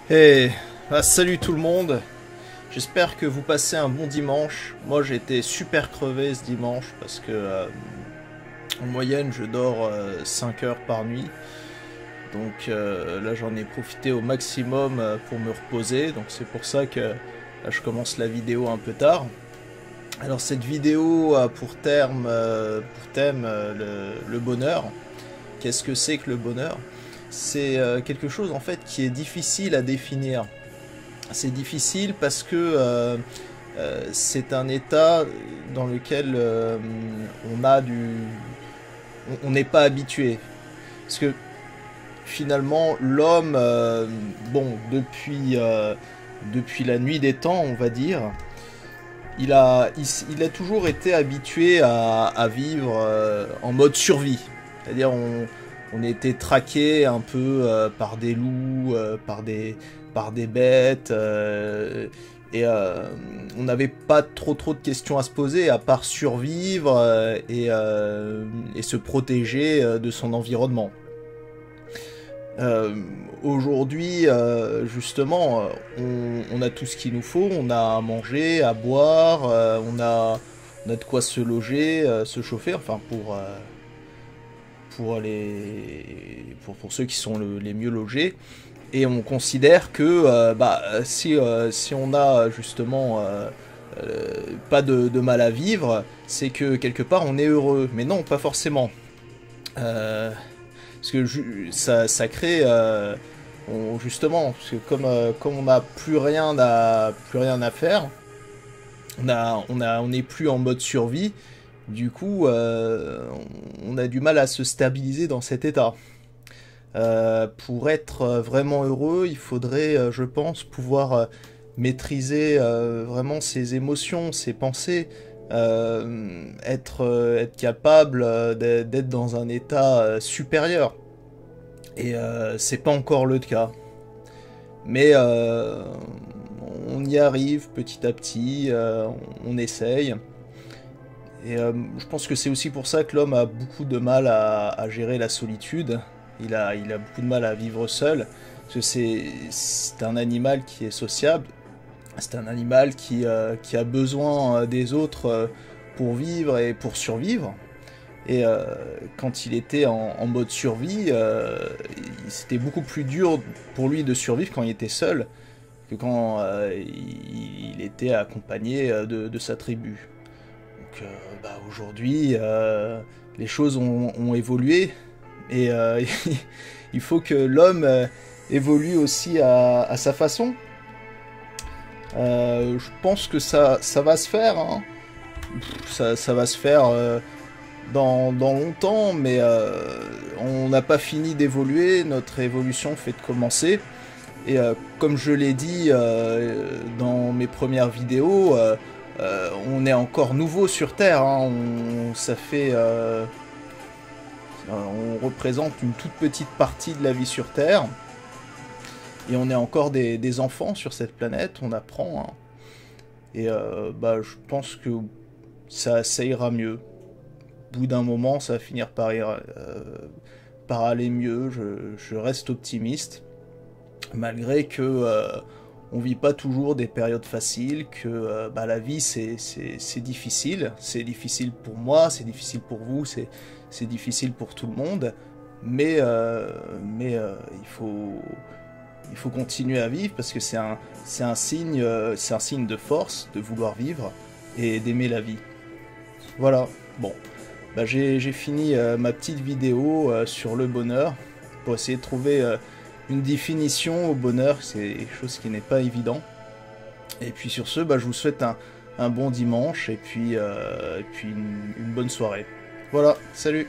Et salut tout le monde, j'espère que vous passez un bon dimanche. Moi j'ai été super crevé ce dimanche parce que en moyenne je dors 5 heures par nuit. Donc là j'en ai profité au maximum pour me reposer. Donc c'est pour ça que là, je commence la vidéo un peu tard. Alors cette vidéo a pour thème le bonheur. Qu'est-ce que c'est que le bonheur? C'est quelque chose en fait qui est difficile à définir. C'est difficile parce que c'est un état dans lequel on n'est pas habitué. Parce que finalement l'homme, bon, depuis la nuit des temps, on va dire, il a toujours été habitué à vivre en mode survie. C'est-à-dire on était traqué un peu par des loups, par des bêtes, on n'avait pas trop de questions à se poser à part survivre et se protéger de son environnement. Aujourd'hui, justement, on a tout ce qu'il nous faut, on a à manger, à boire, on a de quoi se loger, se chauffer, enfin pour ceux qui sont les mieux logés. Et on considère que si on a justement pas de mal à vivre, c'est que quelque part on est heureux. Mais non, pas forcément. Parce que ça crée justement, parce que comme on n'a plus rien à faire, on n'est plus en mode survie. Du coup, on a du mal à se stabiliser dans cet état. Pour être vraiment heureux, il faudrait, je pense, pouvoir maîtriser vraiment ses émotions, ses pensées, être capable d'être dans un état supérieur. Et c'est pas encore le cas. Mais on y arrive petit à petit, on essaye. Et je pense que c'est aussi pour ça que l'homme a beaucoup de mal à gérer la solitude. Il a beaucoup de mal à vivre seul. Parce que c'est un animal qui est sociable. C'est un animal qui a besoin des autres pour vivre et pour survivre. Et quand il était en mode survie, c'était beaucoup plus dur pour lui de survivre quand il était seul que quand il était accompagné de sa tribu. Donc aujourd'hui, les choses ont évolué et il faut que l'homme évolue aussi à sa façon. Je pense que ça va se faire, hein. Ça va se faire dans longtemps, mais on n'a pas fini d'évoluer, notre évolution fait de commencer. Et comme je l'ai dit dans mes premières vidéos, on est encore nouveau sur Terre, hein. On représente une toute petite partie de la vie sur Terre. Et on est encore des enfants sur cette planète, on apprend, hein. Et je pense que ça ira mieux. Au bout d'un moment, ça va finir par aller mieux, je reste optimiste. Malgré que on vit pas toujours des périodes faciles, que la vie c'est difficile. C'est difficile pour moi, c'est difficile pour vous, c'est difficile pour tout le monde. Mais il faut continuer à vivre parce que c'est un signe de force de vouloir vivre et d'aimer la vie. Voilà, bon, j'ai fini ma petite vidéo sur le bonheur pour essayer de trouver une définition au bonheur, c'est quelque chose qui n'est pas évident. Et puis sur ce, je vous souhaite un bon dimanche et puis une bonne soirée. Voilà, salut!